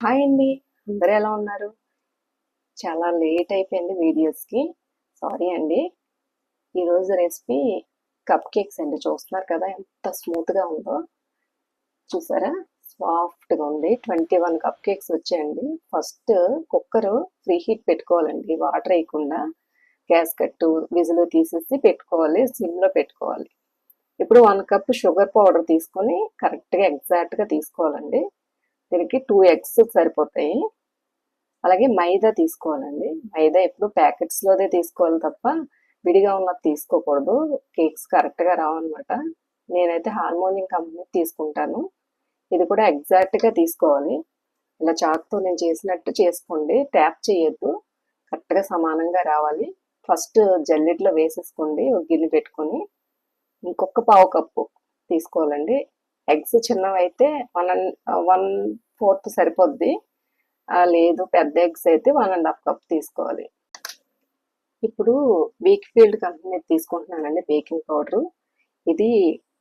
Hi అండి. అందరూ ఎలా ఉన్నారు? చాలా లేట్ అయిపోయింది వీడియోస్‌కి. సారీ అండి. ఈరోజు రెసిపీ కప్ కేక్స్ అండి. చూస్తున్నారు కదా ఎంత స్మూత్‌గా ఉందో. చూసారా? సాఫ్ట్‌గా ఉంది. 21 కప్ కేక్స్ వచ్చాయండి. ఫస్ట్ కుక్కరు ప్రీ హీట్ పెట్టుకోవాలండి. వాటర్ వేయకుండా గ్యాస్ కట్టు విజిల్ తీసేసి పెట్టుకోవాలి. సిమ్‌లో పెట్టుకోవాలి. ఇప్పుడు 1 కప్ షుగర్ పౌడర్ తీసుకొని కరెక్ట్‌గా ఎగ్జాక్ట్‌గా తీసుకోవాలండి. దీనికి 2 ఎగ్స్ సరిపోతాయి. అలాగే మైదా తీసుకోవాలండి. మైదా ఎప్పుడు ప్యాకెట్స్‌లోదే తీసుకోవాలి తప్ప విడిగా ఉన్నది తీసుకోకూడదు. కేక్స్ కరెక్ట్‌గా రావన్నమాట. నేనైతే హార్మోనియం కంపెనీ తీసుకుంటాను. ఇది కూడా ఎగ్జాక్ట్‌గా తీసుకోవాలి. ఇలా చాక్‌తో నేను చేసినట్టు చేసుకోండి. ట్యాప్ చేయొద్దు. కరెక్ట్‌గా సమానంగా రావాలి. ఫస్ట్ జల్లెడలో వేసేసుకోండి ఒక గిన్నె పెట్టుకొని. ఇంకొక పావు కప్పు తీసుకోవాలండి. ఎగ్స్ చిన్నవైతే 1/4 సరిపోద్ది. లేదు పెద్ద ఎగ్స్ అయితే 1½ కప్ తీసుకోవాలి. ఇప్పుడు వీక్ఫీల్డ్ కంపెనీ తీసుకుంటున్నానండి బేకింగ్ పౌడరు. ఇది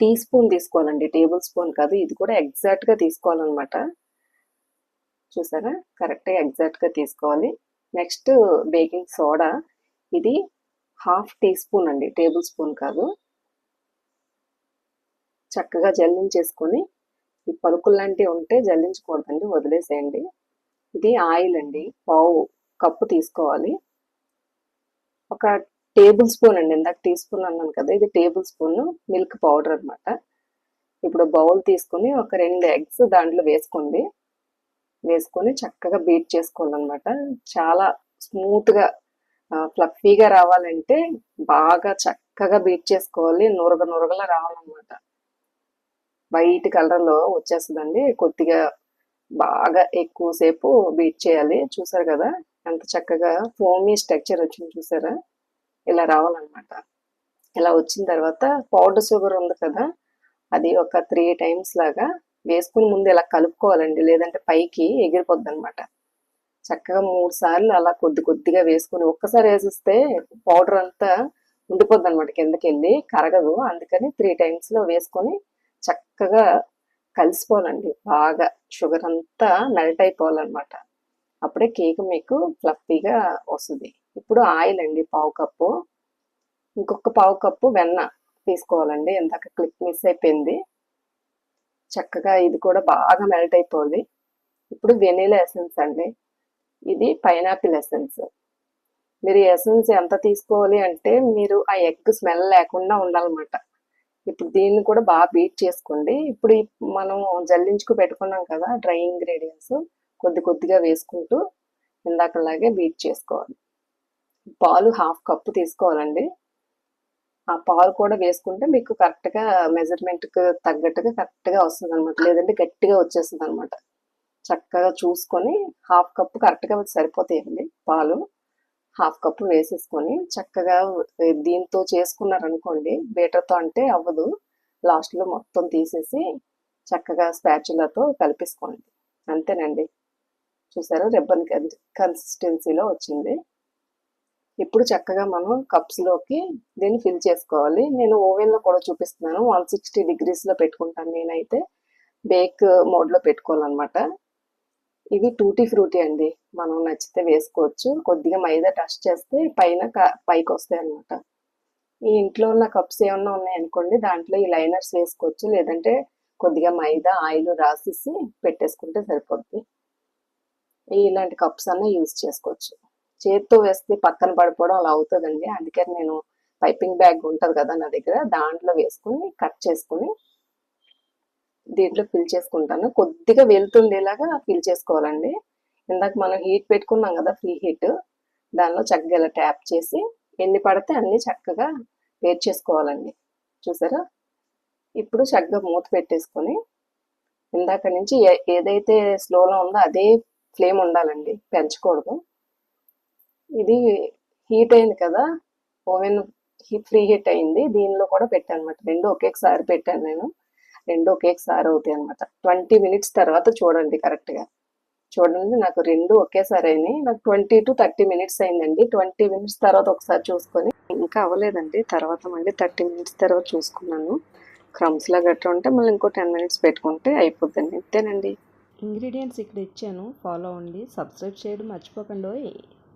టీ స్పూన్ తీసుకోవాలండి, టేబుల్ స్పూన్ కాదు. ఇది కూడా ఎగ్జాక్ట్‌గా తీసుకోవాలన్నమాట. చూసారా? కరెక్ట్‌గా ఎగ్జాక్ట్‌గా తీసుకోవాలి. Next baking soda. ఇది హాఫ్ టీ స్పూన్ అండి, టేబుల్ స్పూన్ కాదు. చక్కగా జల్లించేసుకొని, ఈ పలుకులు లాంటివి ఉంటే జల్లించకూడదండి, వదిలేసేయండి. ఇది ఆయిల్ అండి. పావు కప్పు తీసుకోవాలి. ఒక టేబుల్ స్పూన్ అండి, ఇందాక టీ స్పూన్ అన్నాను కదా, ఇది టేబుల్ స్పూన్ మిల్క్ పౌడర్ అనమాట. ఇప్పుడు బౌల్ తీసుకొని ఒక 2 ఎగ్స్ దాంట్లో వేసుకోండి. వేసుకొని చక్కగా బీట్ చేసుకోవాలన్నమాట. చాలా స్మూత్గా ఫ్లఫీగా రావాలంటే బాగా చక్కగా బీట్ చేసుకోవాలి. నురగ నురగలా రావాలన్నమాట. వైట్ కలర్లో వచ్చేస్తుందండి. కొద్దిగా బాగా ఎక్కువసేపు బీట్ చేయాలి. చూసారు కదా ఎంత చక్కగా ఫోమీ స్ట్రక్చర్ వచ్చింది, చూసారా? ఇలా రావాలన్నమాట. ఇలా వచ్చిన తర్వాత పౌడర్ షుగర్ ఉంది కదా, అది ఒక 3 టైమ్స్ లాగా వేసుకుని ముందు ఇలా కలుపుకోవాలండి, లేదంటే పైకి ఎగిరిపోద్ది అనమాట. చక్కగా 3 సార్లు అలా కొద్ది కొద్దిగా వేసుకుని ఒక్కసారి వేసిస్తే పౌడర్ అంతా ఉండిపోద్ది అనమాట, కిందకి వెళ్ళి కరగదు. అందుకని 3 టైమ్స్లో వేసుకొని చక్కగా కలిసిపోవాలండి. బాగా షుగర్ అంతా మెల్ట్ అయిపోవాలన్నమాట. అప్పుడే కేక్ మీకు ఫ్లఫీగా వస్తుంది. ఇప్పుడు ఆయిల్ అండి, పావు కప్పు. ఇంకొక పావు కప్పు వెన్న తీసుకోవాలండి. ఇందాక క్లిప్ మిస్ అయిపోయింది. చక్కగా ఇది కూడా బాగా మెల్ట్ అయిపోవాలి. ఇప్పుడు వెనీలా ఎసెన్స్ అండి. ఇది పైనాపిల్ ఎసెన్స్. మీరు ఎసెన్స్ ఎంత తీసుకోవాలి అంటే మీరు ఆ ఎగ్ స్మెల్ లేకుండా ఉండాలన్నమాట. ఇప్పుడు దీన్ని కూడా బాగా బీట్ చేసుకోండి. ఇప్పుడు మనం జల్లించుకు పెట్టుకున్నాం కదా డ్రై ఇంగ్రీడియంట్స్, కొద్ది కొద్దిగా వేసుకుంటూ ఇందాకలాగే బీట్ చేసుకోవాలి. పాలు హాఫ్ కప్పు తీసుకోవాలండి. ఆ పాలు కూడా వేసుకుంటే మీకు కరెక్ట్గా మెజర్మెంట్కి తగ్గట్టుగా కరెక్ట్గా వస్తుంది అనమాట, లేదంటే గట్టిగా వచ్చేస్తుంది అనమాట. చక్కగా చూసుకొని హాఫ్ కప్పు కరెక్ట్గా సరిపోతాయండి పాలు. హాఫ్ కప్పు వేసేసుకొని చక్కగా దీంతో చేసుకున్నారనుకోండి, బీటర్తో అంటే అవ్వదు. లాస్ట్లో మొత్తం తీసేసి చక్కగా స్పాచులాతో కలిపేసుకోండి. అంతేనండి. చూసారు, రిబ్బన్ కన్సిస్టెన్సీలో వచ్చింది. ఇప్పుడు చక్కగా మనం కప్స్లోకి దీన్ని ఫిల్ చేసుకోవాలి. నేను ఓవెన్లో కూడా చూపిస్తున్నాను. 160 డిగ్రీస్లో పెట్టుకుంటాను నేనైతే. బేక్ మోడ్లో పెట్టుకోవాలన్నమాట. ఇవి టూటీ ఫ్రూటీ అండి. మనం నచ్చితే వేసుకోవచ్చు. కొద్దిగా మైదా టచ్ చేస్తే పైకి వస్తాయి అన్నమాట. ఈ ఇంట్లో ఉన్న కప్స్ ఏమన్నా ఉన్నాయనుకోండి, దాంట్లో ఈ లైనర్స్ వేసుకోవచ్చు. లేదంటే కొద్దిగా మైదా ఆయిల్ రాసేసి పెట్టేసుకుంటే సరిపోద్ది. ఇలాంటి కప్స్ అన్నా యూజ్ చేసుకోవచ్చు. చేత్తో వేస్తే పక్కన పడిపోవడం అలా అవుతుందండి. అందుకని నేను పైపింగ్ బ్యాగ్ ఉంటుంది కదా నా దగ్గర, దాంట్లో వేసుకుని కట్ చేసుకుని దీంట్లో ఫిల్ చేసుకుంటాను. కొద్దిగా వెళ్తుండేలాగా ఫిల్ చేసుకోవాలండి. ఇందాక మనం హీట్ పెట్టుకున్నాం కదా, ఫ్రీ హీట్, దానిలో చక్కగా ఇలా ట్యాప్ చేసి ఎన్ని పడితే అన్ని చక్కగా వేట్ చేసుకోవాలండి. చూసారా? ఇప్పుడు చక్కగా మూత పెట్టేసుకొని ఇందాక నుంచి ఏదైతే స్లోలో ఉందో అదే ఫ్లేమ్ ఉండాలండి, పెంచకూడదు. ఇది హీట్ అయింది కదా, ఓవెన్ ఫ్రీ హీట్ అయింది. దీనిలో కూడా పెట్టాను అనమాట. రెండు ఒకేసారి పెట్టాను నేను. రెండు ఒకేసారి అవుతాయి అనమాట. 20 మినిట్స్ తర్వాత చూడండి కరెక్ట్గా. చూడండి, నాకు రెండు ఒకేసారి అయినాయి. నాకు 20 to 30 మినిట్స్ అయిందండి. 20 మినిట్స్ తర్వాత ఒకసారి చూసుకొని ఇంకా అవ్వలేదండి. తర్వాత మళ్ళీ 30 మినిట్స్ తర్వాత చూసుకున్నాను. క్రమ్స్లా గట్రా ఉంటే మళ్ళీ ఇంకో 10 మినిట్స్ పెట్టుకుంటే అయిపోద్దండి. అంతేనండి. ఇంగ్రీడియంట్స్ ఇక్కడ ఇచ్చాను, ఫాలో అవ్వండి. సబ్స్క్రైబ్ చేయడం మర్చిపోకండి.